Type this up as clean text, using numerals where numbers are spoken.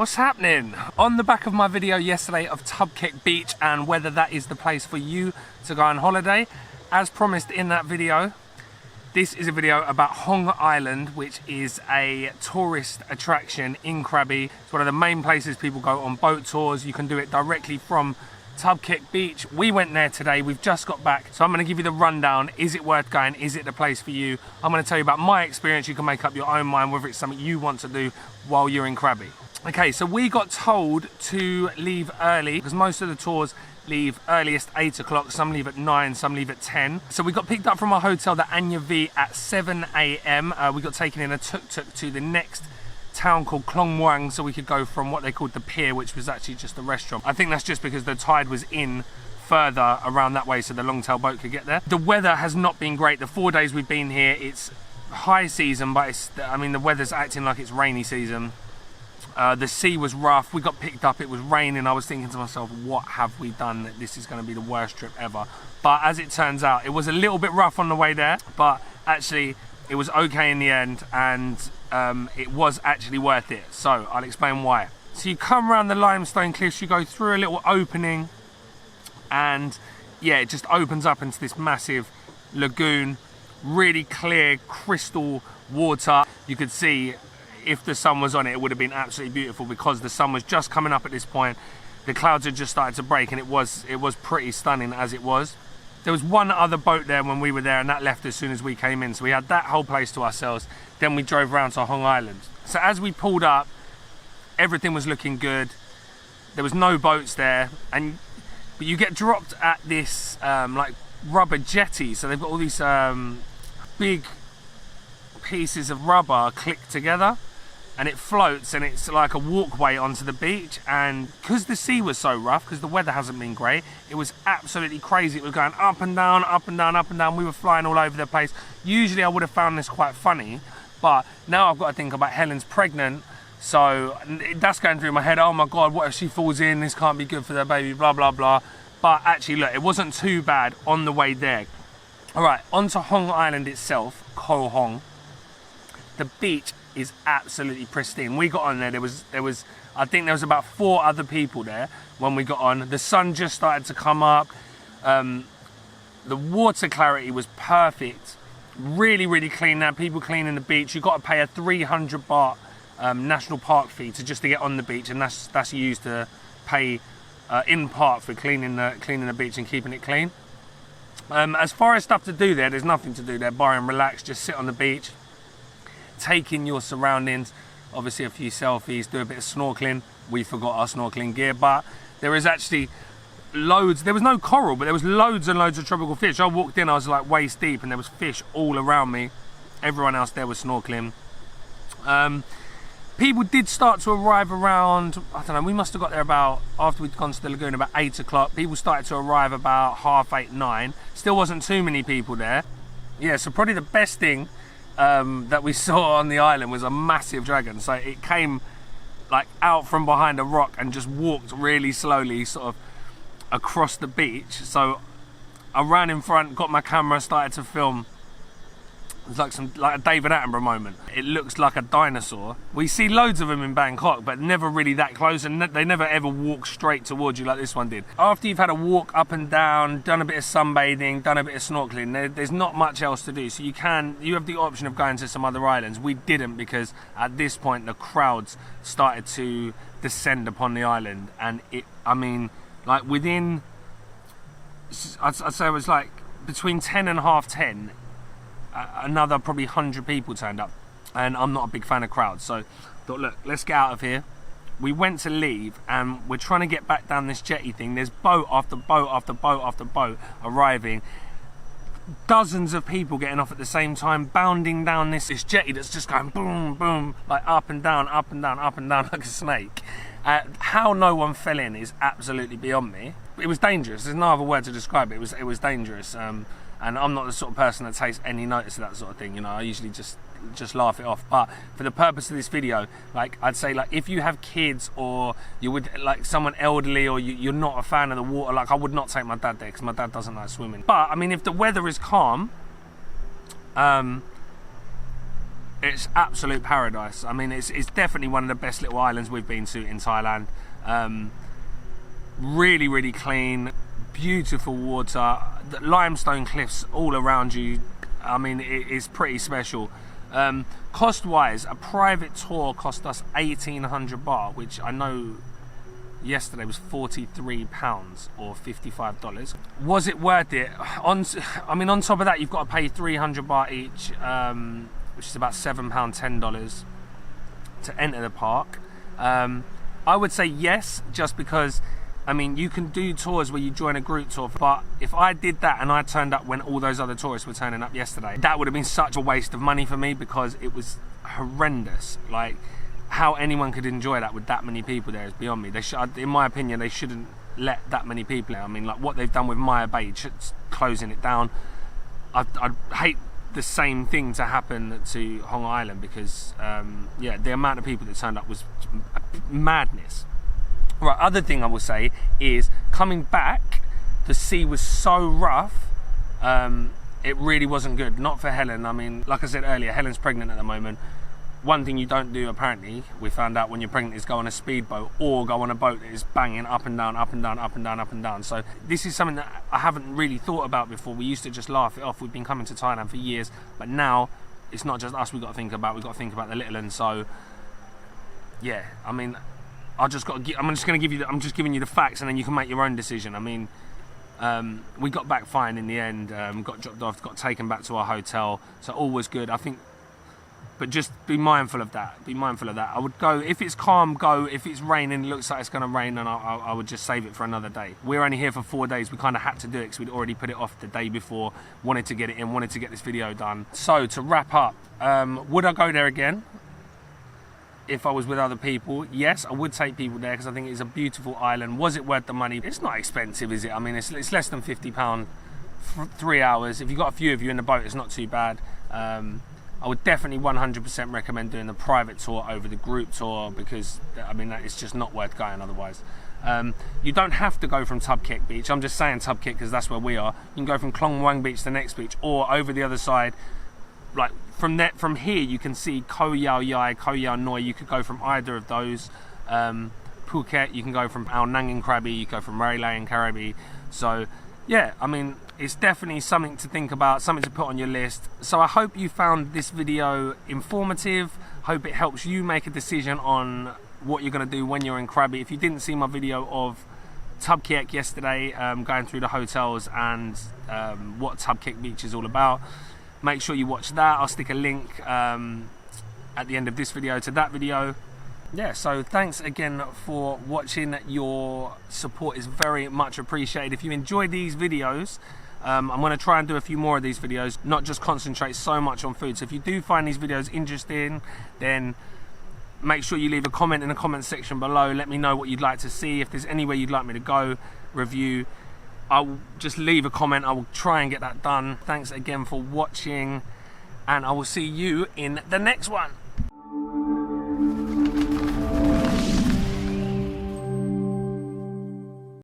What's happening? On the back of my video yesterday of Tubkaek Beach and whether that is the place for you to go on holiday, as promised in that video, this is a video about Hong Island, which is a tourist attraction in Krabi. It's one of the main places people go on boat tours. You can do it directly from Tubkaek Beach. We went there today, we've just got back, so I'm going to give you the rundown. Is it worth going? Is it the place for you? I'm going to tell you about my experience. You can make up your own mind whether it's something you want to do while you're in Krabi. Okay, so we got told to leave early because most of the tours leave earliest 8 o'clock, some leave at 9, some leave at 10. So we got picked up from our hotel, the Phang Nga at 7 AM. We got taken in a tuk-tuk to the next town called Klong Muang, so we could go from what they called the pier, which was actually just a restaurant. I think that's just because the tide was in further around that way so the long-tail boat could get there. The weather has not been great. The 4 days we've been here, it's high season, but the weather's acting like it's rainy season. The sea was rough. We got picked up, it was raining. I was thinking to myself, what have we done? This is going to be the worst trip ever. But as it turns out, it was a little bit rough on the way there, but actually it was okay in the end, and it was actually worth it. So I'll explain why. So you come around the limestone cliffs, you go through a little opening, and yeah, it just opens up into this massive lagoon, really clear crystal water. You could see if the sun was on it, it would have been absolutely beautiful because the sun was just coming up at this point. The clouds had just started to break, and it was pretty stunning as it was. There was one other boat there when we were there, and that left as soon as we came in. So we had that whole place to ourselves. Then we drove around to Hong Island. So as we pulled up, everything was looking good. There was no boats there, but you get dropped at this like rubber jetty. So they've got all these big pieces of rubber clicked together, and it floats, and it's like a walkway onto the beach. And because the sea was so rough, because the weather hasn't been great, it was absolutely crazy. It was going up and down, up and down, up and down. We were flying all over the place. Usually I would have found this quite funny, but now I've got to think about Helen's pregnant, so that's going through my head. Oh my god, what if she falls in? This can't be good for the baby, blah blah blah. But actually look, it wasn't too bad on the way there. All right, onto Hong Island itself, Koh Hong. The beach is absolutely pristine. We got on there, there was I think there was about 4 other people there when we got on. The sun just started to come up. The water clarity was perfect. Really, really clean now. People cleaning the beach. You've got to pay a 300 baht national park fee just to get on the beach, and that's used to pay in part for cleaning the beach and keeping it clean. As far as stuff to do there, there's nothing to do there bar and relax. Just sit on the beach, take in your surroundings, obviously a few selfies, do a bit of snorkeling. We forgot our snorkeling gear, but there is actually loads. There was no coral, but there was loads and loads of tropical fish. I walked in, I was like waist deep, and there was fish all around me. Everyone else there was snorkeling. People did start to arrive around, I don't know, we must have got there about, after we'd gone to the lagoon, about 8 o'clock. People started to arrive about 8:30, 9. Still wasn't too many people there. Yeah, so probably the best thing that we saw on the island was a massive dragon. So it came like out from behind a rock and just walked really slowly sort of across the beach. So I ran in front, got my camera, started to film. It was like a David Attenborough moment. It looks like a dinosaur. We see loads of them in Bangkok, but never really that close, and they never ever walk straight towards you like this one did. After you've had a walk up and down, done a bit of sunbathing, done a bit of snorkeling, there's not much else to do. So you have the option of going to some other islands. We didn't, because at this point the crowds started to descend upon the island, and like within, I'd say it was like between 10 and 10:30, another probably 100 people turned up, and I'm not a big fan of crowds, so thought, look, let's get out of here. We went to leave, and we're trying to get back down this jetty thing. There's boat after boat after boat after boat arriving. Dozens of people getting off at the same time, bounding down this jetty that's just going boom, boom, like up and down, up and down, up and down like a snake. How no one fell in is absolutely beyond me. It was dangerous. There's no other word to describe it. It was dangerous. And I'm not the sort of person that takes any notice of that sort of thing. You know, I usually just laugh it off. But for the purpose of this video, like I'd say, like if you have kids or you would like someone elderly, or you're not a fan of the water, like I would not take my dad there because my dad doesn't like swimming. But I mean, if the weather is calm, it's absolute paradise. I mean, it's definitely one of the best little islands we've been to in Thailand. Really, really clean, beautiful water, the limestone cliffs all around you. I mean, it is pretty special. Cost-wise, a private tour cost us 1,800 baht, which I know yesterday was £43 or $55. Was it worth it? On top of that, you've got to pay 300 baht each, which is about £7, $10 to enter the park. I would say yes, just because, I mean, you can do tours where you join a group tour, but if I did that and I turned up when all those other tourists were turning up yesterday, that would have been such a waste of money for me, because it was horrendous. Like, how anyone could enjoy that with that many people there is beyond me. They should, in my opinion, they shouldn't let that many people in. I mean, like what they've done with Maya Bay, closing it down. I'd hate the same thing to happen to Hong Island, because yeah, the amount of people that turned up was madness. Right, other thing I will say is, coming back, the sea was so rough, it really wasn't good. Not for Helen. I mean, like I said earlier, Helen's pregnant at the moment. One thing you don't do, apparently, we found out when you're pregnant, is go on a speedboat or go on a boat that is banging up and down, up and down, up and down, up and down. So this is something that I haven't really thought about before. We used to just laugh it off. We've been coming to Thailand for years, but now it's not just us we've got to think about. We've got to think about the little ones. So yeah, I mean, I'm just giving you the facts, and then you can make your own decision. I mean, we got back fine in the end. Got dropped off, got taken back to our hotel, so all was good, I think. But just be mindful of that. Be mindful of that. I would go, if it's calm, go. If it's raining, it looks like it's going to rain, and I would just save it for another day. We're only here for 4 days. We kind of had to do it because we'd already put it off the day before. Wanted to get it in, wanted to get this video done. So to wrap up, would I go there again? If I was with other people, yes, I would take people there, because I think it's a beautiful island. Was it worth the money? It's not expensive, is it? I mean, it's less than £50 for 3 hours. If you've got a few of you in the boat, it's not too bad. I would definitely 100% recommend doing the private tour over the group tour, because, I mean, it's just not worth going otherwise. You don't have to go from Tubkaek Beach. I'm just saying Tubkaek because that's where we are. You can go from Klong Muang Beach to the next beach, or over the other side. Like, from here you can see Koh Yao Yai, Koh Yao Noi. You could go from either of those. Phuket, you can go from Ao Nang and Krabi, you go from Railay and Krabi. So yeah, I mean, it's definitely something to think about, something to put on your list. So I hope you found this video informative. Hope it helps you make a decision on what you're going to do when you're in Krabi. If you didn't see my video of Tubkaek yesterday, going through the hotels and what Tubkaek Beach is all about, make sure you watch that. I'll stick a link at the end of this video to that video. Yeah, so thanks again for watching. Your support is very much appreciated. If you enjoy these videos, I'm going to try and do a few more of these videos, not just concentrate so much on food. So if you do find these videos interesting, then make sure you leave a comment in the comment section below. Let me know what you'd like to see. If there's anywhere you'd like me to go, review, I'll just leave a comment. I will try and get that done. Thanks again for watching, and I will see you in the next one.